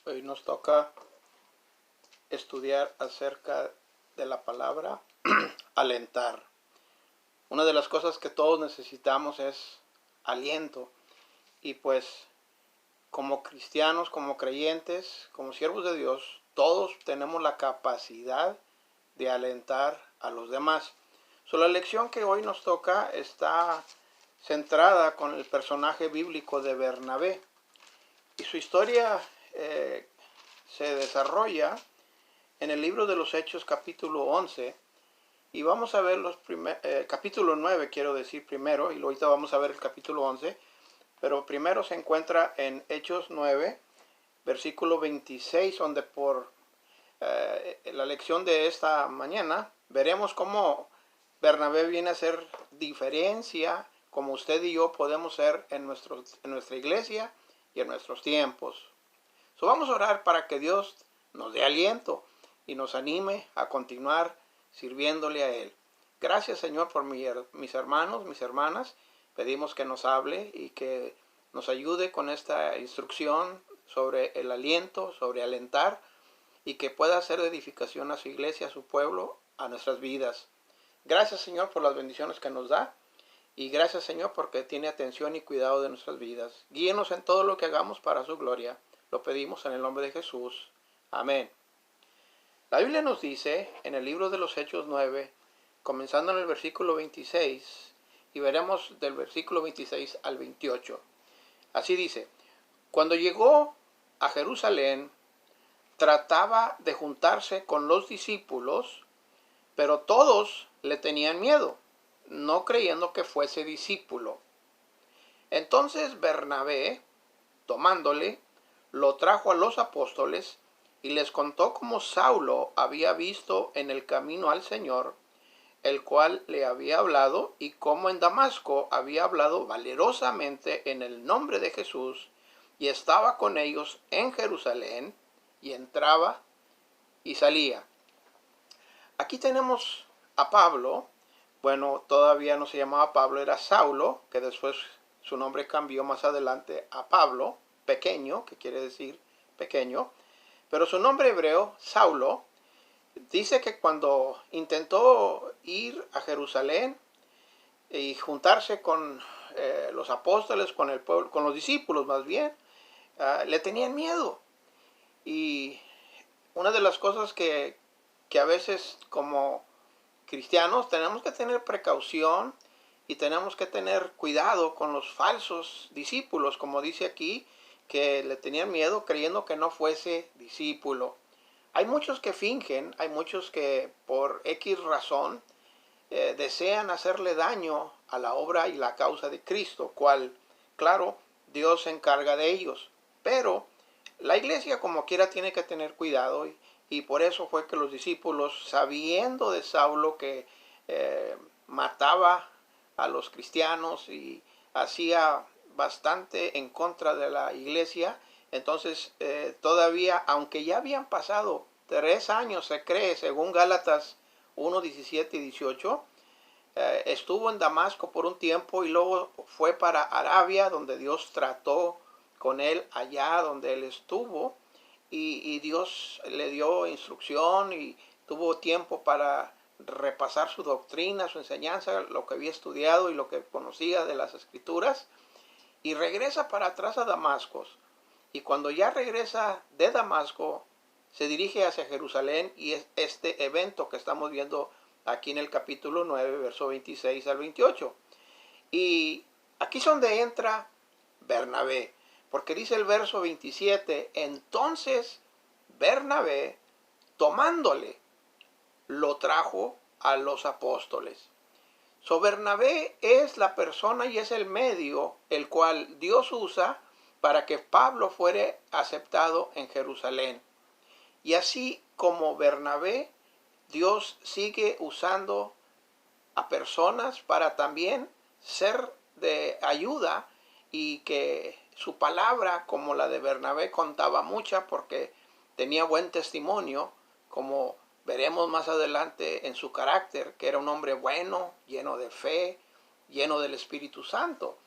Hoy nos toca estudiar acerca de la palabra alentar. Una de las cosas que todos necesitamos es aliento. Y pues como cristianos, como creyentes, como siervos de Dios, todos tenemos la capacidad de alentar a los demás. La lección que hoy nos toca está centrada con el personaje bíblico de Bernabé. Y su historia se desarrolla en el libro de los Hechos, capítulo 11, y vamos a ver capítulo 9, quiero decir primero, y ahorita vamos a ver el capítulo 11, pero primero se encuentra en Hechos 9, versículo 26, donde por la lección de esta mañana veremos cómo Bernabé viene a hacer diferencia, como usted y yo podemos ser en nuestra iglesia y en nuestros tiempos. Vamos a orar para que Dios nos dé aliento y nos anime a continuar sirviéndole a Él. Gracias, Señor, por mis hermanos, mis hermanas. Pedimos que nos hable y que nos ayude con esta instrucción sobre el aliento, sobre alentar, y que pueda hacer edificación a su iglesia, a su pueblo, a nuestras vidas. Gracias, Señor, por las bendiciones que nos da. Y gracias, Señor, porque tiene atención y cuidado de nuestras vidas. Guíenos en todo lo que hagamos para su gloria. Lo pedimos en el nombre de Jesús. Amén. La Biblia nos dice en el libro de los Hechos 9, comenzando en el versículo 26, y veremos del versículo 26 al 28. Así dice: cuando llegó a Jerusalén, trataba de juntarse con los discípulos, pero todos le tenían miedo, no creyendo que fuese discípulo. Entonces Bernabé, tomándole, lo trajo a los apóstoles y les contó cómo Saulo había visto en el camino al Señor, el cual le había hablado, y cómo en Damasco había hablado valerosamente en el nombre de Jesús, y estaba con ellos en Jerusalén, y entraba y salía. Aquí tenemos a Pablo. Bueno, todavía no se llamaba Pablo, era Saulo, que después su nombre cambió más adelante a Pablo, pequeño, que quiere decir pequeño, pero su nombre hebreo, Saulo, dice que cuando intentó ir a Jerusalén y juntarse con los apóstoles, con el pueblo, con los discípulos más bien, le tenían miedo. Y una de las cosas que a veces como cristianos tenemos que tener precaución y tenemos que tener cuidado con los falsos discípulos, como dice aquí, que le tenían miedo creyendo que no fuese discípulo. Hay muchos que fingen, hay muchos que por X razón desean hacerle daño a la obra y la causa de Cristo, cual, claro, Dios se encarga de ellos. Pero la iglesia como quiera tiene que tener cuidado, y por eso fue que los discípulos, sabiendo de Saulo que mataba a los cristianos y hacía bastante en contra de la iglesia, entonces todavía, aunque ya habían pasado 3 años, se cree, según Gálatas 1, 17 y 18, estuvo en Damasco por un tiempo y luego fue para Arabia, donde Dios trató con él allá donde él estuvo, y Dios le dio instrucción y tuvo tiempo para repasar su doctrina, su enseñanza, lo que había estudiado y lo que conocía de las escrituras, y regresa para atrás a Damasco. Y cuando ya regresa de Damasco, se dirige hacia Jerusalén, y es este evento que estamos viendo aquí en el capítulo 9, verso 26 al 28. Y aquí es donde entra Bernabé, porque dice el verso 27, entonces Bernabé, tomándole, lo trajo a los apóstoles. Bernabé es la persona y es el medio el cual Dios usa para que Pablo fuere aceptado en Jerusalén. Y así como Bernabé, Dios sigue usando a personas para también ser de ayuda, y que su palabra, como la de Bernabé, contaba mucha porque tenía buen testimonio, como veremos más adelante en su carácter, que era un hombre bueno, lleno de fe, lleno del Espíritu Santo.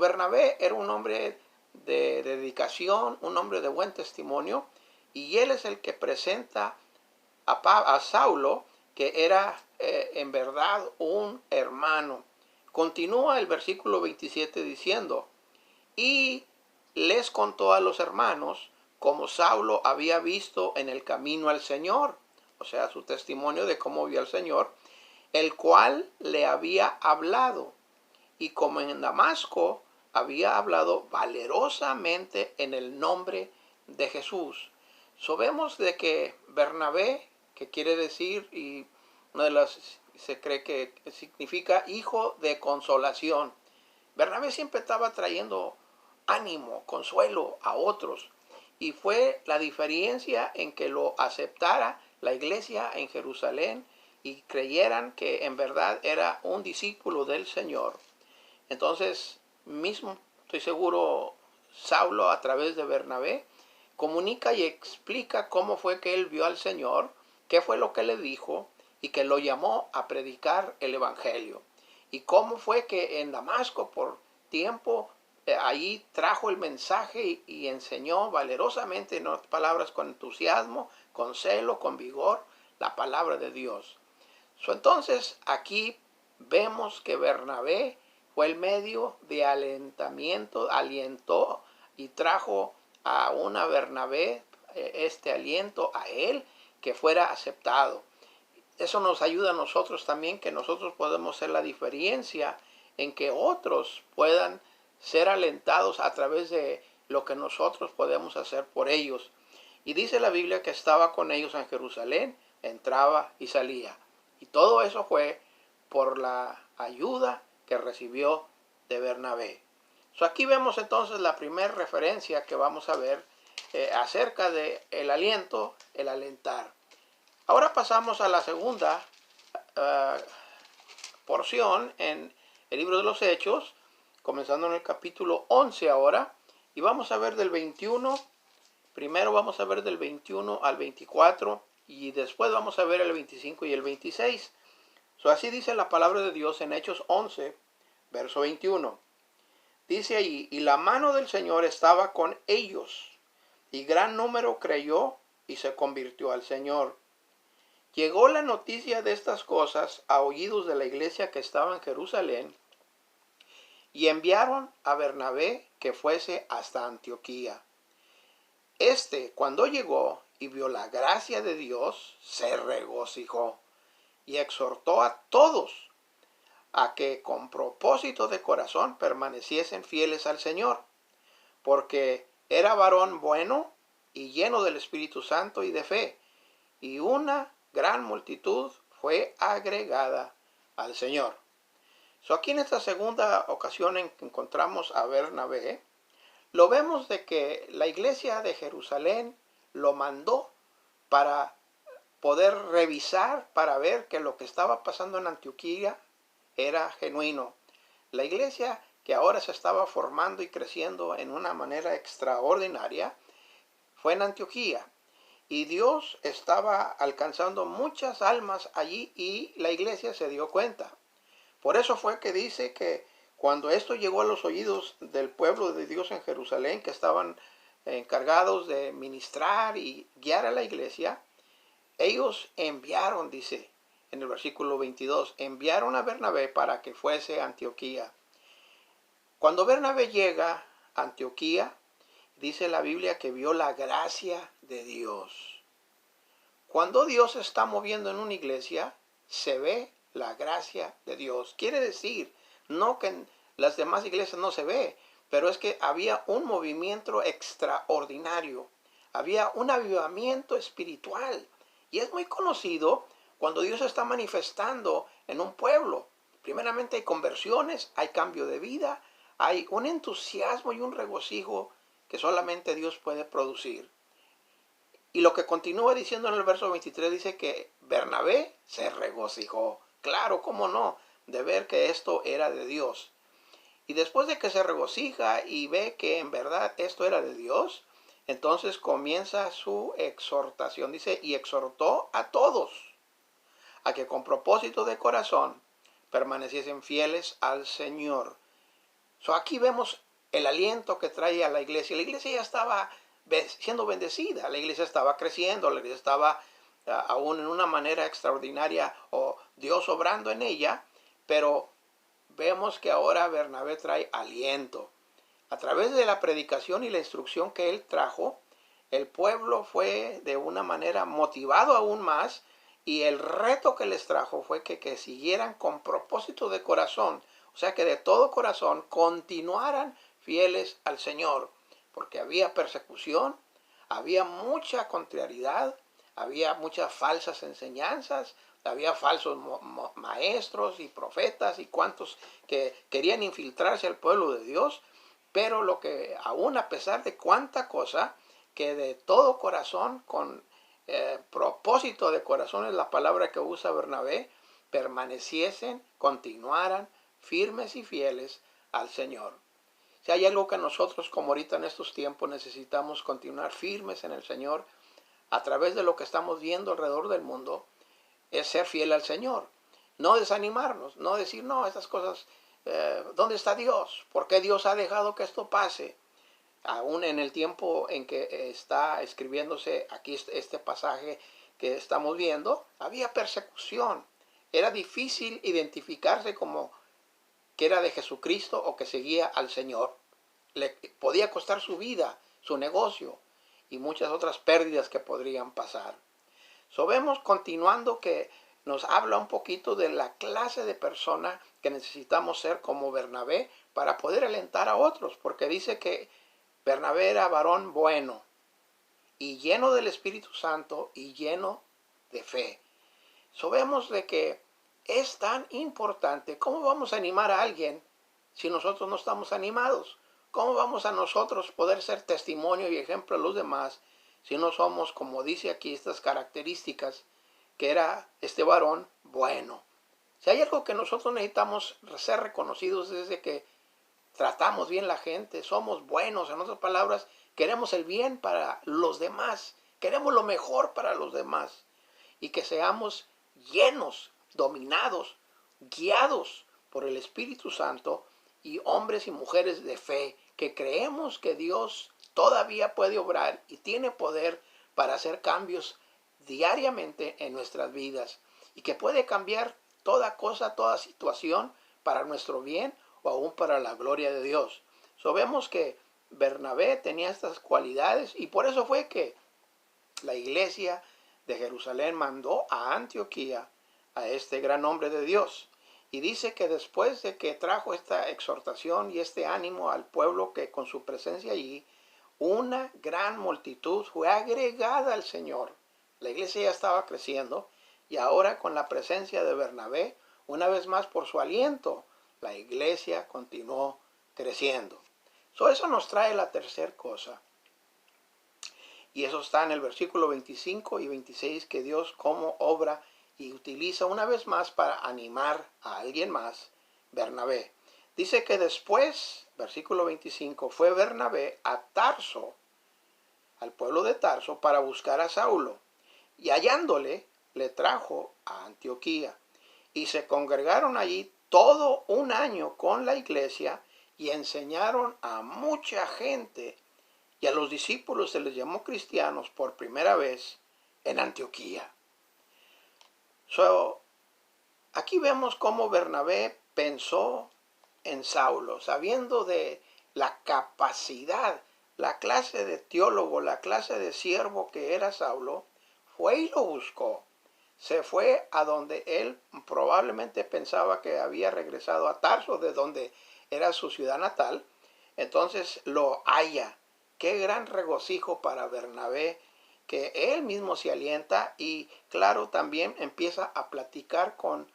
Bernabé era un hombre de dedicación, un hombre de buen testimonio, Y él es el que presenta a Saulo, que era en verdad un hermano. Continúa el versículo 27 diciendo, y les contó a los hermanos como Saulo había visto en el camino al Señor, o sea, su testimonio de cómo vio al Señor, el cual le había hablado, y como en Damasco había hablado valerosamente en el nombre de Jesús. Sabemos de que Bernabé, que quiere decir, y una de las, se cree que significa hijo de consolación. Bernabé siempre estaba trayendo ánimo, consuelo a otros. Y fue la diferencia en que lo aceptara la iglesia en Jerusalén y creyeran que en verdad era un discípulo del Señor. Entonces, mismo, estoy seguro, Saulo a través de Bernabé comunica y explica cómo fue que él vio al Señor, qué fue lo que le dijo y que lo llamó a predicar el Evangelio. Y cómo fue que en Damasco por tiempo ahí trajo el mensaje y enseñó valerosamente, en otras palabras, con entusiasmo, con celo, con vigor, la palabra de Dios. Entonces aquí vemos que Bernabé fue el medio de alentamiento, alientó y trajo a una Bernabé este aliento a él que fuera aceptado. Eso nos ayuda a nosotros también, que nosotros podemos ser la diferencia en que otros puedan ser alentados a través de lo que nosotros podemos hacer por ellos. Y dice la Biblia que estaba con ellos en Jerusalén, entraba y salía. Y todo eso fue por la ayuda que recibió de Bernabé. Aquí vemos entonces la primera referencia que vamos a ver acerca del aliento, el alentar. Ahora pasamos a la segunda porción en el libro de los Hechos, comenzando en el capítulo 11 ahora, y vamos a ver del 21, primero vamos a ver del 21 al 24, y después vamos a ver el 25 y el 26. Así dice la palabra de Dios en Hechos 11, verso 21. Dice allí, y la mano del Señor estaba con ellos, y gran número creyó y se convirtió al Señor. Llegó la noticia de estas cosas a oídos de la iglesia que estaba en Jerusalén, y enviaron a Bernabé que fuese hasta Antioquía. Cuando llegó y vio la gracia de Dios, se regocijó y exhortó a todos a que con propósito de corazón permaneciesen fieles al Señor, porque era varón bueno y lleno del Espíritu Santo y de fe, y una gran multitud fue agregada al Señor. Aquí en esta segunda ocasión en que encontramos a Bernabé, lo vemos de que la iglesia de Jerusalén lo mandó para poder revisar, para ver que lo que estaba pasando en Antioquía era genuino. La iglesia que ahora se estaba formando y creciendo en una manera extraordinaria fue en Antioquía. Y Dios estaba alcanzando muchas almas allí y la iglesia se dio cuenta. Por eso fue que dice que cuando esto llegó a los oídos del pueblo de Dios en Jerusalén, que estaban encargados de ministrar y guiar a la iglesia, ellos enviaron, dice en el versículo 22, enviaron a Bernabé para que fuese a Antioquía. Cuando Bernabé llega a Antioquía, dice la Biblia que vio la gracia de Dios. Cuando Dios se está moviendo en una iglesia, se ve la gracia de Dios. Quiere decir, no que en las demás iglesias no se ve, pero es que había un movimiento extraordinario. Había un avivamiento espiritual. Y es muy conocido cuando Dios está manifestando en un pueblo. Primeramente hay conversiones, hay cambio de vida, hay un entusiasmo y un regocijo que solamente Dios puede producir. Y lo que continúa diciendo en el verso 23 dice que Bernabé se regocijó. Claro, cómo no, de ver que esto era de Dios. Y después de que se regocija y ve que en verdad esto era de Dios, entonces comienza su exhortación. Dice, y exhortó a todos a que con propósito de corazón permaneciesen fieles al Señor. Aquí vemos el aliento que trae a la iglesia. La iglesia ya estaba siendo bendecida. La iglesia estaba creciendo, la iglesia estaba aún en una manera extraordinaria, o Dios obrando en ella, pero vemos que ahora Bernabé trae aliento. A través de la predicación y la instrucción que él trajo, el pueblo fue de una manera motivado aún más, y el reto que les trajo fue que siguieran con propósito de corazón, o sea que de todo corazón continuaran fieles al Señor, porque había persecución, había mucha contrariedad, había muchas falsas enseñanzas, había falsos maestros y profetas y cuantos que querían infiltrarse al pueblo de Dios. Pero lo que aún a pesar de cuánta cosa, que de todo corazón, con propósito de corazón es la palabra que usa Bernabé, permaneciesen, continuaran firmes y fieles al Señor. Si hay algo que nosotros, como ahorita en estos tiempos, necesitamos continuar firmes en el Señor, a través de lo que estamos viendo alrededor del mundo, es ser fiel al Señor. No desanimarnos, no decir, no, estas cosas, ¿dónde está Dios? ¿Por qué Dios ha dejado que esto pase? Aún en el tiempo en que está escribiéndose aquí este pasaje que estamos viendo, había persecución. Era difícil identificarse como que era de Jesucristo o que seguía al Señor. Le podía costar su vida, su negocio y muchas otras pérdidas que podrían pasar. Vemos continuando que nos habla un poquito de la clase de persona que necesitamos ser como Bernabé para poder alentar a otros, porque dice que Bernabé era varón bueno y lleno del Espíritu Santo y lleno de fe. Vemos de que es tan importante. ¿Cómo vamos a animar a alguien si nosotros no estamos animados? ¿Cómo vamos a nosotros poder ser testimonio y ejemplo a los demás si no somos, como dice aquí, estas características, que era este varón bueno? Si hay algo que nosotros necesitamos ser reconocidos es de que tratamos bien la gente, somos buenos, en otras palabras, queremos el bien para los demás, queremos lo mejor para los demás, y que seamos llenos, dominados, guiados por el Espíritu Santo, y hombres y mujeres de fe, que creemos que Dios todavía puede obrar y tiene poder para hacer cambios diariamente en nuestras vidas, y que puede cambiar toda cosa, toda situación para nuestro bien o aún para la gloria de Dios. Vemos que Bernabé tenía estas cualidades, y por eso fue que la iglesia de Jerusalén mandó a Antioquía a este gran hombre de Dios. Y dice que después de que trajo esta exhortación y este ánimo al pueblo, que con su presencia allí, una gran multitud fue agregada al Señor. La iglesia ya estaba creciendo, y ahora con la presencia de Bernabé, una vez más por su aliento, la iglesia continuó creciendo. Eso nos trae la tercera cosa. Y eso está en el versículo 25 y 26, que Dios como obra y utiliza una vez más para animar a alguien más, Bernabé. Dice que después, versículo 25, fue Bernabé a Tarso, al pueblo de Tarso, para buscar a Saulo. Y hallándole, le trajo a Antioquía. Y se congregaron allí todo un año con la iglesia y enseñaron a mucha gente. Y a los discípulos se les llamó cristianos por primera vez en Antioquía. Aquí vemos cómo Bernabé pensó en Saulo, sabiendo de la capacidad, la clase de teólogo, la clase de siervo que era Saulo. Fue y lo buscó. Se fue a donde él probablemente pensaba que había regresado a Tarso, de donde era su ciudad natal. Entonces lo halla. Qué gran regocijo para Bernabé, que él mismo se alienta, y claro, también empieza a platicar con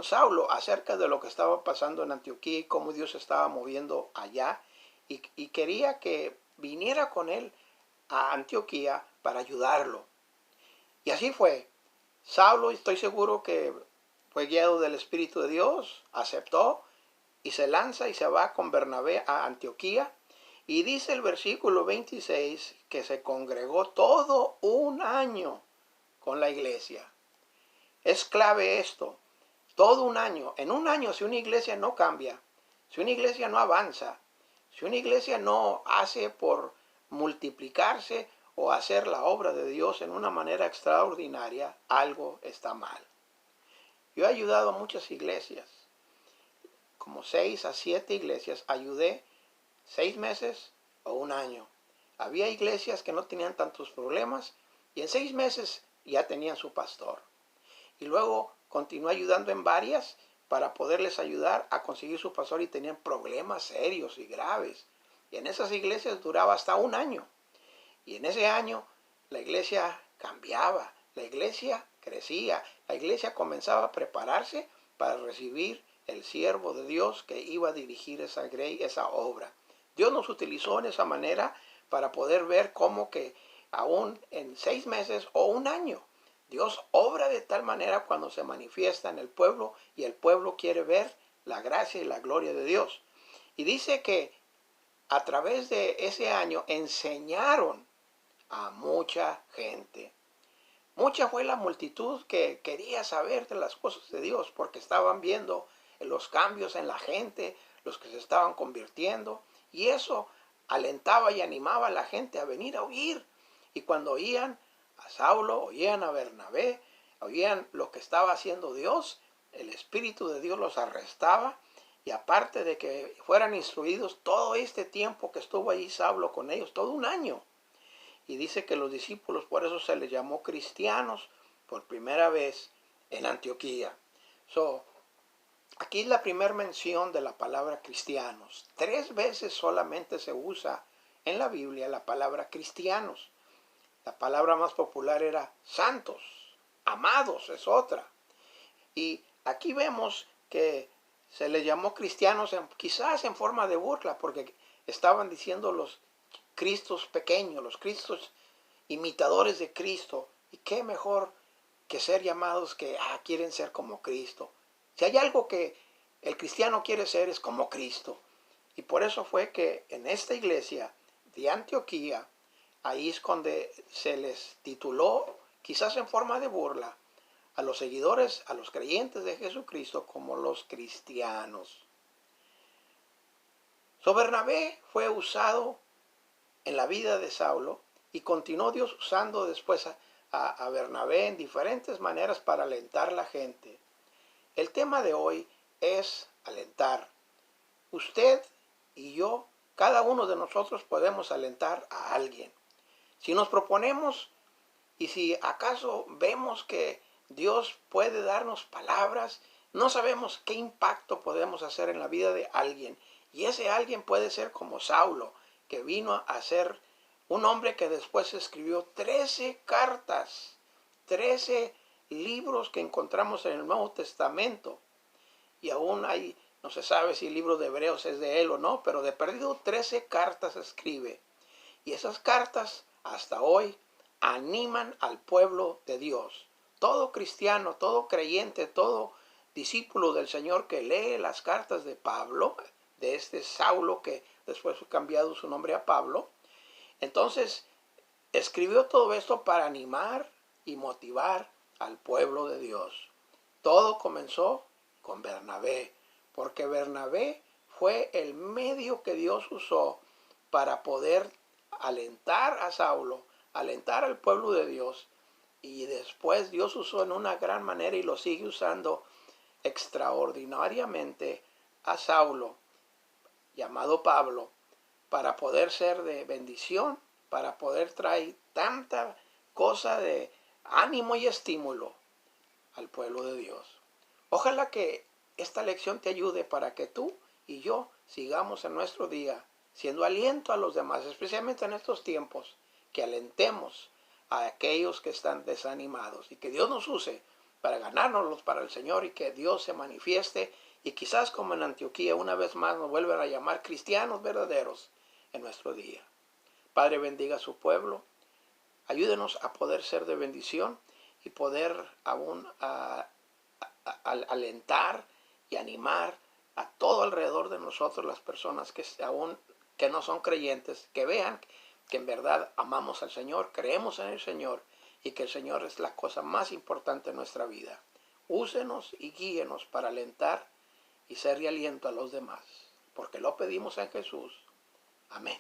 Saulo acerca de lo que estaba pasando en Antioquía y cómo Dios se estaba moviendo allá, y quería que viniera con él a Antioquía para ayudarlo. Y así fue. Saulo, estoy seguro que fue guiado del Espíritu de Dios, aceptó y se lanza y se va con Bernabé a Antioquía. Y dice el versículo 26 que se congregó todo un año con la iglesia. Es clave esto, todo un año. En un año, si una iglesia no cambia, si una iglesia no avanza, si una iglesia no hace por multiplicarse o hacer la obra de Dios en una manera extraordinaria, algo está mal. Yo he ayudado a muchas iglesias, como 6 a 7 iglesias, ayudé 6 meses o un año. Había iglesias que no tenían tantos problemas y en 6 meses ya tenían su pastor. Y luego continué ayudando en varias para poderles ayudar a conseguir su pastor y tenían problemas serios y graves. Y en esas iglesias duraba hasta un año. Y en ese año la iglesia cambiaba, la iglesia crecía, la iglesia comenzaba a prepararse para recibir el siervo de Dios que iba a dirigir esa obra. Dios nos utilizó en esa manera para poder ver cómo que aún en 6 meses o un año, Dios obra de tal manera cuando se manifiesta en el pueblo y el pueblo quiere ver la gracia y la gloria de Dios. Y dice que a través de ese año enseñaron a mucha gente. Mucha fue la multitud que quería saber de las cosas de Dios porque estaban viendo los cambios en la gente, los que se estaban convirtiendo, y eso alentaba y animaba a la gente a venir a oír. Y cuando oían a Saulo, oían a Bernabé, oían lo que estaba haciendo Dios, el Espíritu de Dios los arrestaba, y aparte de que fueran instruidos todo este tiempo que estuvo allí Saulo con ellos, todo un año. Y dice que los discípulos, por eso se les llamó cristianos por primera vez en Antioquía. Aquí es la primera mención de la palabra cristianos. 3 veces solamente se usa en la Biblia la palabra cristianos. La palabra más popular era santos, amados es otra. Y aquí vemos que se les llamó cristianos quizás en forma de burla, porque estaban diciendo los Cristos pequeños, los Cristos imitadores de Cristo. Y qué mejor que ser llamados que quieren ser como Cristo. Si hay algo que el cristiano quiere ser es como Cristo. Y por eso fue que en esta iglesia de Antioquía, ahí es donde se les tituló, quizás en forma de burla, a los seguidores, a los creyentes de Jesucristo como los cristianos. Bernabé fue usado en la vida de Saulo y continuó Dios usando después a Bernabé en diferentes maneras para alentar a la gente. El tema de hoy es alentar. Usted y yo, cada uno de nosotros podemos alentar a alguien. Si nos proponemos y si acaso vemos que Dios puede darnos palabras, no sabemos qué impacto podemos hacer en la vida de alguien. Y ese alguien puede ser como Saulo, que vino a ser un hombre que después escribió 13 cartas, 13 libros que encontramos en el Nuevo Testamento. Y aún hay, no se sabe si el libro de Hebreos es de él o no, pero de perdido 13 cartas escribe. Y esas cartas hasta hoy animan al pueblo de Dios. Todo cristiano, todo creyente, todo discípulo del Señor que lee las cartas de Pablo, de este Saulo que después fue cambiado su nombre a Pablo, entonces escribió todo esto para animar y motivar al pueblo de Dios. Todo comenzó con Bernabé, porque Bernabé fue el medio que Dios usó para poder alentar a Saulo, alentar al pueblo de Dios, y después Dios usó en una gran manera y lo sigue usando extraordinariamente a Saulo, llamado Pablo, para poder ser de bendición, para poder traer tanta cosa de ánimo y estímulo al pueblo de Dios. Ojalá que esta lección te ayude para que tú y yo sigamos en nuestro día siendo aliento a los demás, especialmente en estos tiempos, que alentemos a aquellos que están desanimados y que Dios nos use para ganárnoslos para el Señor y que Dios se manifieste y quizás como en Antioquía una vez más nos vuelvan a llamar cristianos verdaderos en nuestro día. Padre, bendiga a su pueblo, ayúdenos a poder ser de bendición y poder aún alentar y animar a todo alrededor de nosotros las personas que aún que no son creyentes, que vean que en verdad amamos al Señor, creemos en el Señor y que el Señor es la cosa más importante en nuestra vida. Úsenos y guíenos para alentar y ser de aliento a los demás, porque lo pedimos en Jesús. Amén.